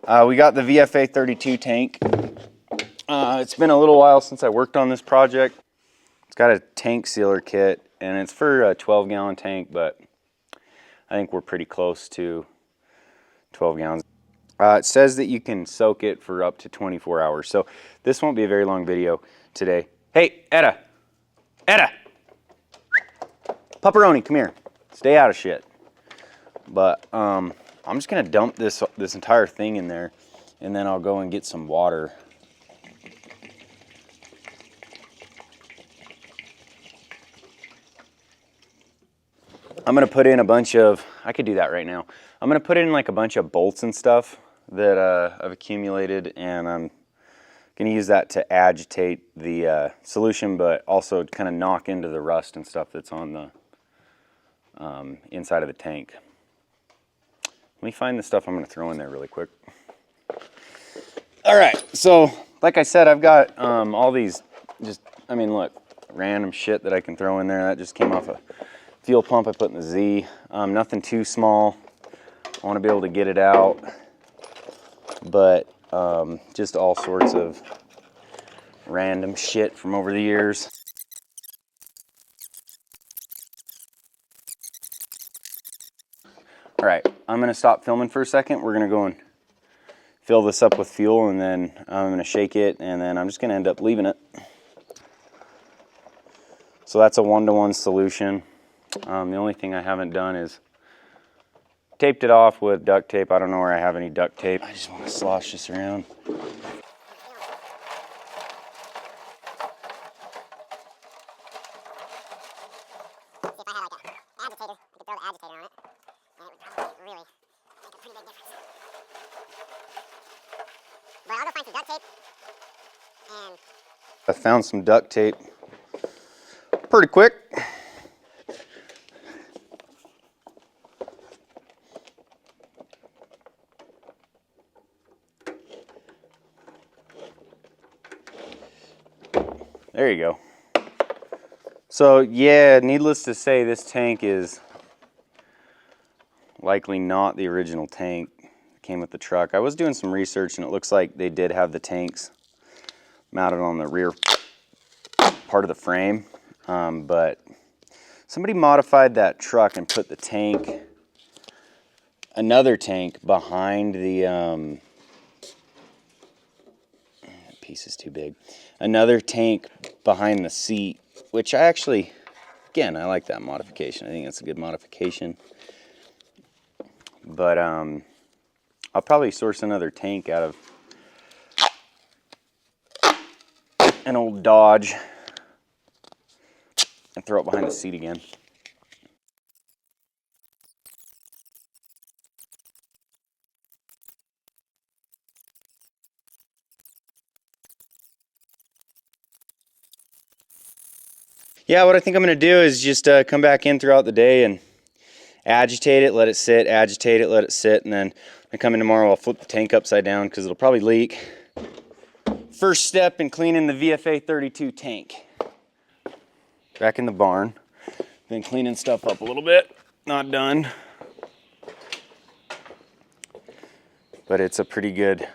We got the VFA32 tank. It's been a little while since I worked on this project. It's got a tank sealer kit, and it's for a 12-gallon tank, but I think we're pretty close to 12 gallons. It says that you can soak it for up to 24 hours, so this won't be a very long video today. Hey, Etta! Etta! Pupperoni, come here. Stay out of shit. But I'm just gonna dump this entire thing in there, and then I'll go and get some water. I'm gonna put in a bunch of, I could do that right now. I'm gonna put in like a bunch of bolts and stuff that I've accumulated, and I'm gonna use that to agitate the solution, but also kind of knock into the rust and stuff that's on the inside of the tank. Let me find the stuff I'm gonna throw in there really quick. All right, so like I said, I've got all these look, random shit that I can throw in there. That just came off a fuel pump I put in the Z. Nothing too small. I want to be able to get it out, but just all sorts of random shit from over the years. All right, I'm gonna stop filming for a second. We're gonna go and fill this up with fuel, and then I'm gonna shake it, and then I'm just gonna end up leaving it. So that's a 1-to-1 solution. The only thing I haven't done is taped it off with duct tape. I don't know where I have any duct tape. I just want to slosh this around. I found some duct tape pretty quick. There you go. So yeah, needless to say, this tank is likely not the original tank that came with the truck. I was doing some research, and it looks like they did have the tanks mounted on the rear part of the frame, but somebody modified that truck and put the tank, another tank behind the piece is too big. Another tank behind the seat, which I actually, again, I like that modification. I think it's a good modification. But I'll probably source another tank out of an old Dodge and throw it behind the seat again. Yeah, what I think I'm going to do is just come back in throughout the day and agitate it, let it sit, agitate it, let it sit, and then when I come in tomorrow, I'll flip the tank upside down because it'll probably leak. First step in cleaning the VFA32 tank. Back in the barn. Been cleaning stuff up a little bit. Not done. But it's a pretty good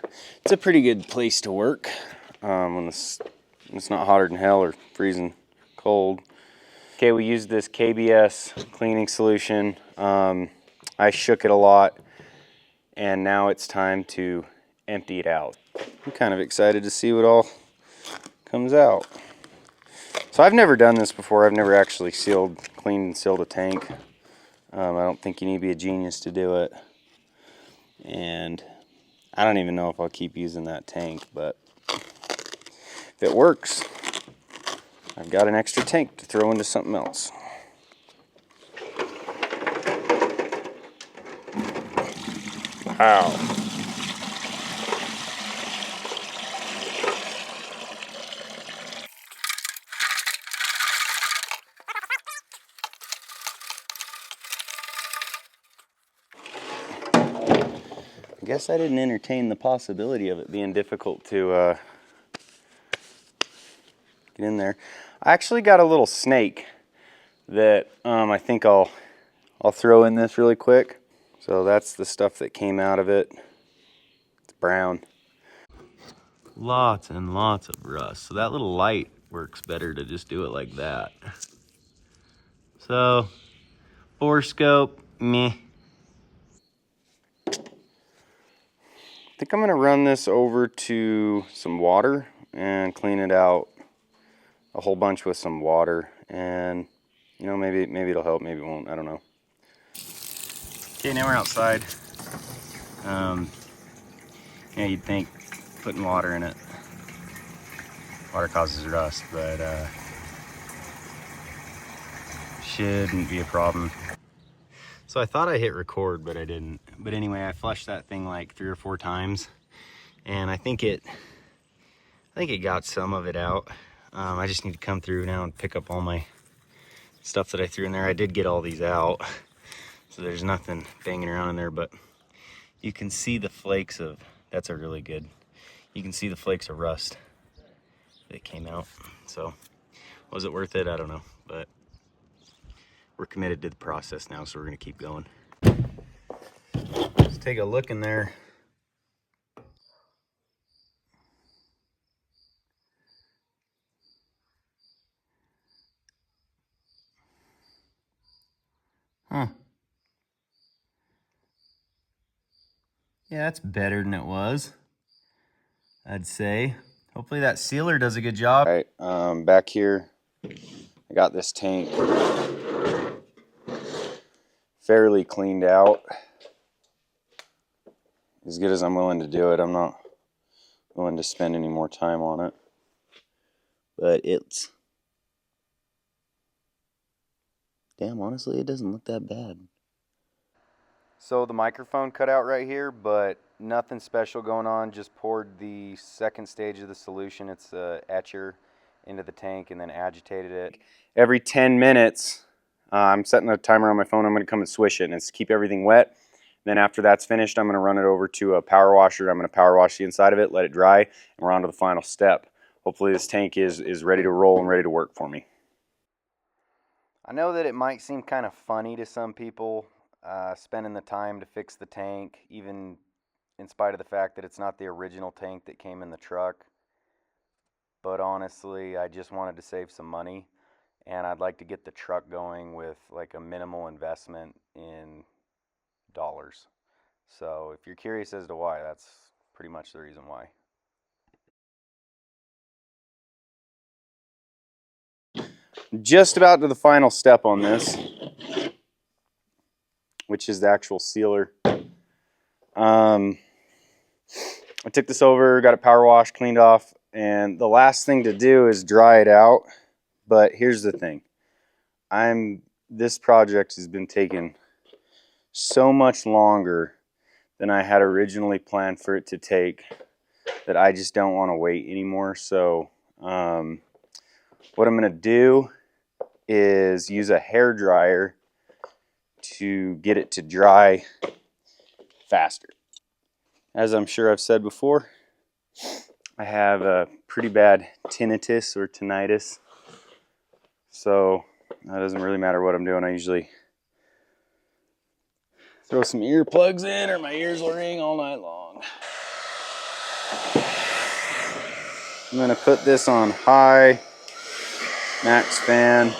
place to work when it's not hotter than hell or freezing cold. Okay, we used this KBS cleaning solution. I shook it a lot, and now it's time to empty it out. I'm kind of excited to see what all comes out. So I've never done this before. I've never actually cleaned and sealed a tank. I don't think you need to be a genius to do it. And I don't even know if I'll keep using that tank, but if it works, I've got an extra tank to throw into something else. Wow. I guess I didn't entertain the possibility of it being difficult to get in there. I actually got a little snake that I think I'll throw in this really quick. So that's the stuff that came out of it. It's brown. Lots and lots of rust. So that little light works better to just do it like that. So, bore scope, meh. I think I'm gonna run this over to some water and clean it out a whole bunch with some water, and you know, maybe it'll help, maybe it won't, I don't know. Okay, now we're outside. Yeah, you'd think putting water in it, water causes rust, but shouldn't be a problem. So I thought I hit record, but I didn't. But anyway, I flushed that thing like 3 or 4 times, and I think it got some of it out. I just need to come through now and pick up all my stuff that I threw in there. I did get all these out, so there's nothing banging around in there, but you can see the flakes of, that's a really good, you can see the flakes of rust that came out. So was it worth it? I don't know, but we're committed to the process now, so we're gonna keep going. Let's take a look in there. Huh. Yeah, that's better than it was, I'd say. Hopefully that sealer does a good job. All right, back here, I got this tank fairly cleaned out. As good as I'm willing to do it, I'm not willing to spend any more time on it. But it's, damn, honestly, it doesn't look that bad. So the microphone cut out right here, but nothing special going on. Just poured the second stage of the solution. It's a etcher into the tank and then agitated it. Every 10 minutes, I'm setting a timer on my phone. I'm going to come and swish it, and it's to keep everything wet. Then after that's finished, I'm going to run it over to a power washer. I'm going to power wash the inside of it, let it dry, and we're on to the final step. Hopefully this tank is ready to roll and ready to work for me. I know that it might seem kind of funny to some people, spending the time to fix the tank, even in spite of the fact that it's not the original tank that came in the truck. But honestly, I just wanted to save some money, and I'd like to get the truck going with like a minimal investment in dollars. So if you're curious as to why, that's pretty much the reason why. Just about to the final step on this, which is the actual sealer. I took this over, got it power washed, cleaned off, and the last thing to do is dry it out. But here's the thing. This project has been taking so much longer than I had originally planned for it to take that I just don't want to wait anymore. So what I'm going to do is use a hair dryer to get it to dry faster. As I'm sure I've said before, I have a pretty bad tinnitus or tinnitus, so it doesn't really matter what I'm doing. I usually throw some earplugs in or my ears will ring all night long. I'm going to put this on high, max fan,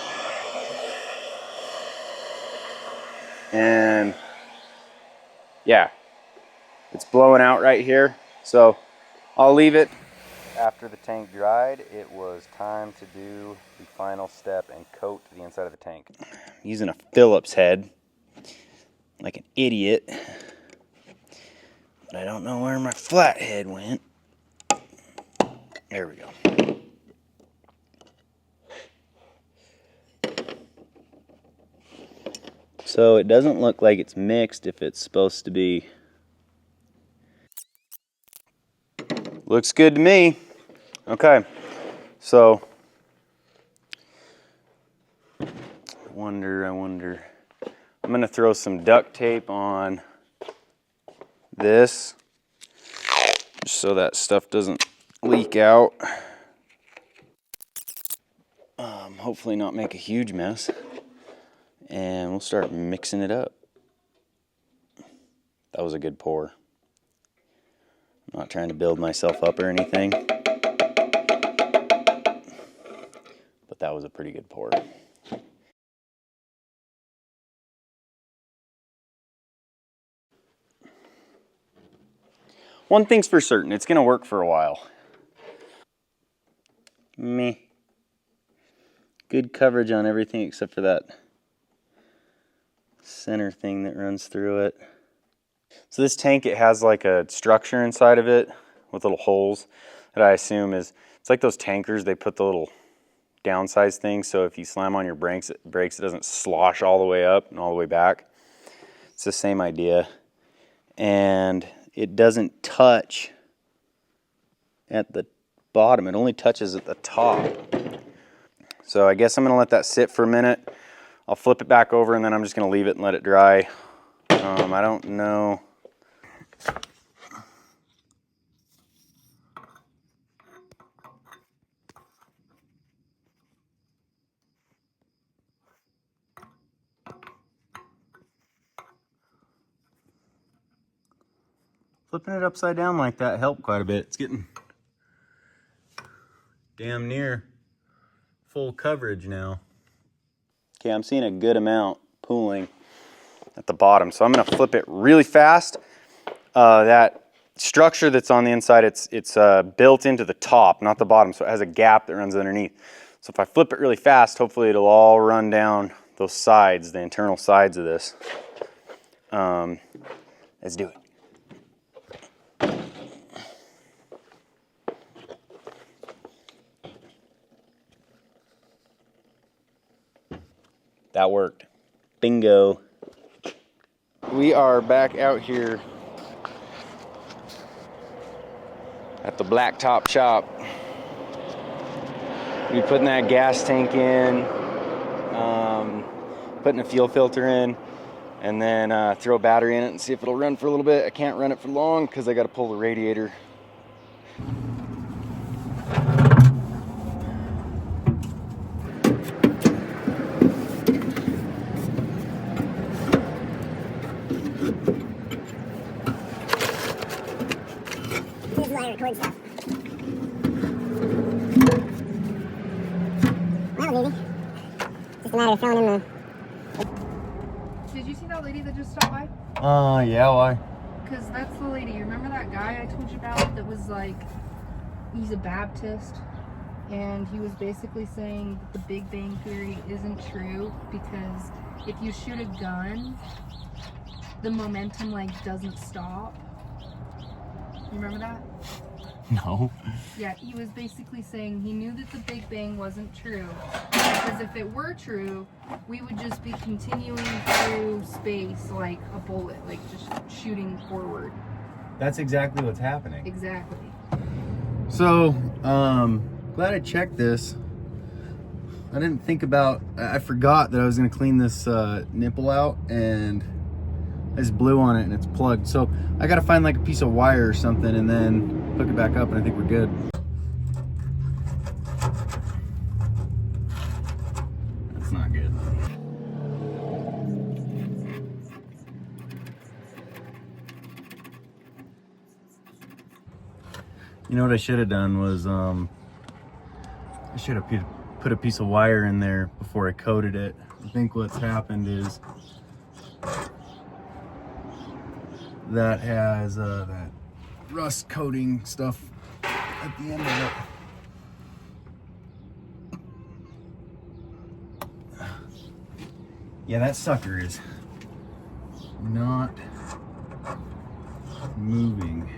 and yeah, it's blowing out right here, so I'll leave it. After the tank dried, it was time to do the final step and coat the inside of the tank. I'm using a Phillips head like an idiot, but I don't know where my flat head went. There we go. So it doesn't look like it's mixed if it's supposed to be. Looks good to me. Okay, so I wonder. I'm gonna throw some duct tape on this just so that stuff doesn't leak out. Hopefully not make a huge mess. And we'll start mixing it up. That was a good pour. Not trying to build myself up or anything, but that was a pretty good pour. One thing's for certain, it's gonna work for a while. Meh. Good coverage on everything except for that center thing that runs through it. So this tank, it has like a structure inside of it with little holes that I assume is, it's like those tankers, they put the little downsize things so if you slam on your brakes, it doesn't slosh all the way up and all the way back. It's the same idea. And it doesn't touch at the bottom, it only touches at the top. So I guess I'm gonna let that sit for a minute. I'll flip it back over and then I'm just gonna leave it and let it dry. I don't know. Flipping it upside down like that helped quite a bit. It's getting damn near full coverage now. Okay, I'm seeing a good amount pooling at the bottom, so I'm gonna flip it really fast. That structure that's on the inside, it's built into the top, not the bottom, so it has a gap that runs underneath. So if I flip it really fast, hopefully it'll all run down those sides, the internal sides of this. Let's do it. That worked. Bingo. We are back out here at the blacktop shop. We're putting that gas tank in, putting a fuel filter in, and then throw a battery in it and see if it'll run for a little bit. I can't run it for long because I got to pull the radiator. This is why I record stuff. That was easy. Just a matter of filling in the... Did you see that lady that just stopped by? Yeah, why? Because that's the lady. You remember that guy I told you about that was like, he's a Baptist, and he was basically saying that the Big Bang Theory isn't true because if you shoot a gun, the momentum like doesn't stop. You remember that? No. Yeah, he was basically saying he knew that the Big Bang wasn't true because if it were true, we would just be continuing through space like a bullet, like just shooting forward. That's exactly what's happening. Exactly. So, glad I checked this. I didn't think about, I forgot that I was gonna clean this nipple out, and I just blew on it and it's plugged. So I gotta find like a piece of wire or something and then hook it back up, and I think we're good. That's not good. You know what I should have done was, I should have put a piece of wire in there before I coated it. I think what's happened is that has that rust coating stuff at the end of it. Yeah, that sucker is not moving.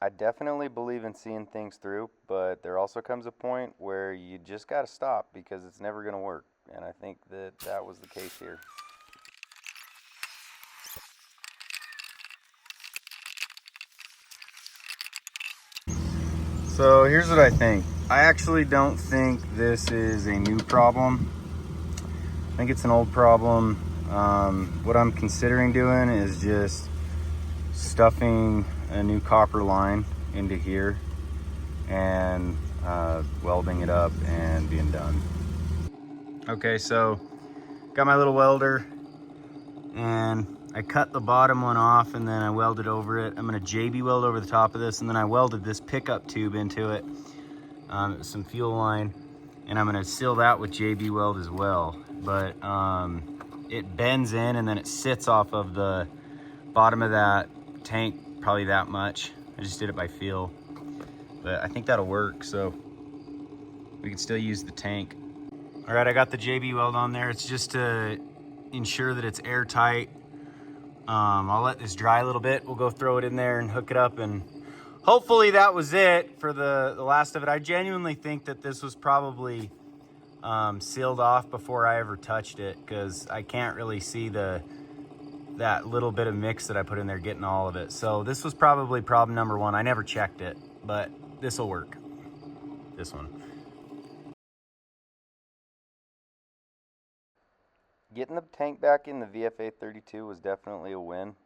I definitely believe in seeing things through, but there also comes a point where you just got to stop because it's never going to work. And I think that that was the case here. So here's what I think. I actually don't think this is a new problem. I think it's an old problem. What I'm considering doing is just stuffing a new copper line into here and welding it up and being done. Okay, so got my little welder and I cut the bottom one off and then I welded over it. I'm gonna JB weld over the top of this, and then I welded this pickup tube into it, some fuel line, and I'm gonna seal that with JB weld as well. But it bends in and then it sits off of the bottom of that tank, probably that much. I just did it by feel, but I think that'll work, so we can still use the tank. All right, I got the JB weld on there. It's just to ensure that it's airtight. I'll let this dry a little bit. We'll go throw it in there and hook it up, and hopefully that was it for the last of it. I genuinely think that this was probably sealed off before I ever touched it, because I can't really see that little bit of mix that I put in there getting all of it. So this was probably problem number one. I never checked it, but this will work. This one. Getting the tank back in the VFA32 was definitely a win.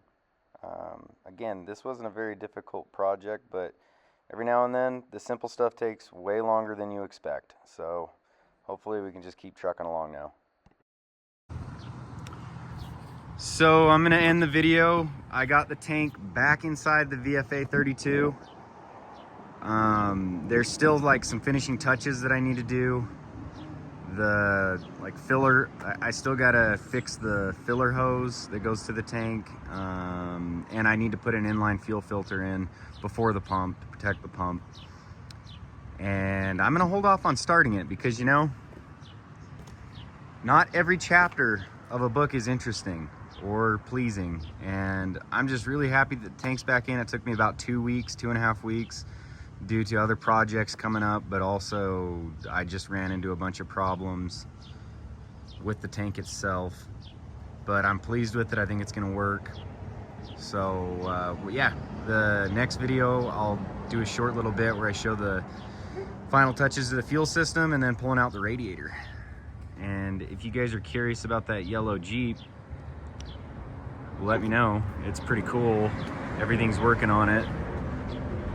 Again, this wasn't a very difficult project, but every now and then the simple stuff takes way longer than you expect. So hopefully we can just keep trucking along now. So I'm gonna end the video. I got the tank back inside the VFA32. There's still like some finishing touches that I need to do. The filler, I still gotta fix the filler hose that goes to the tank, and I need to put an inline fuel filter in before the pump to protect the pump. And I'm gonna hold off on starting it because, you know, not every chapter of a book is interesting or pleasing, and I'm just really happy that the tank's back in. It took me about 2 weeks, 2.5 weeks, due to other projects coming up, but also I just ran into a bunch of problems with the tank itself. But I'm pleased with it. I think it's gonna work. So yeah, the next video I'll do a short little bit where I show the final touches of the fuel system and then pulling out the radiator. And if you guys are curious about that yellow Jeep, let me know. It's pretty cool. Everything's working on it.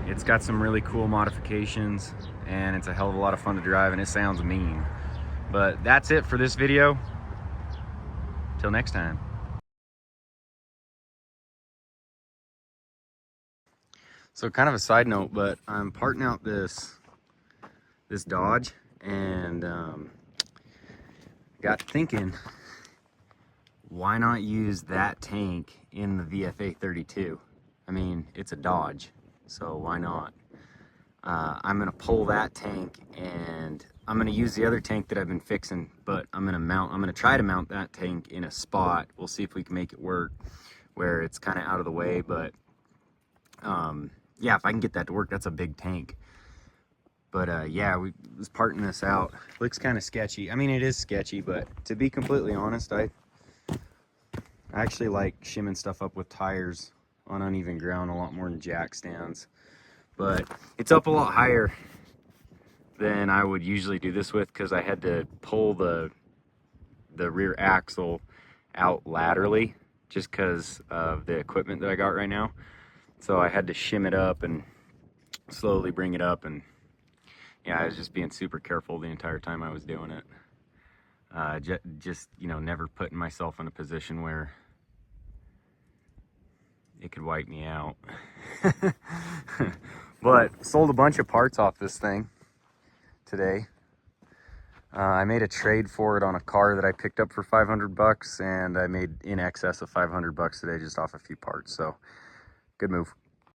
It's got some really cool modifications, and it's a hell of a lot of fun to drive, and it sounds mean. But that's it for this video. Till next time. So kind of a side note, but I'm parting out this Dodge, and got thinking, why not use that tank in the VFA32? I mean, it's a Dodge, so why not? I'm gonna pull that tank, and I'm gonna use the other tank that I've been fixing, but I'm gonna try to mount that tank in a spot. We'll see if we can make it work where it's kind of out of the way, but yeah, if I can get that to work, that's a big tank. But yeah, we was parting this out. Looks kind of sketchy. I mean, it is sketchy, but to be completely honest, I actually like shimming stuff up with tires on uneven ground a lot more than jack stands. But it's up a lot higher than I would usually do this with, because I had to pull the rear axle out laterally just because of the equipment that I got right now. So I had to shim it up and slowly bring it up, and yeah, I was just being super careful the entire time I was doing it. Just, you know, never putting myself in a position where it could wipe me out. But sold a bunch of parts off this thing today. I made a trade for it on a car that I picked up for 500 bucks, and I made in excess of 500 bucks today just off a few parts. So good move.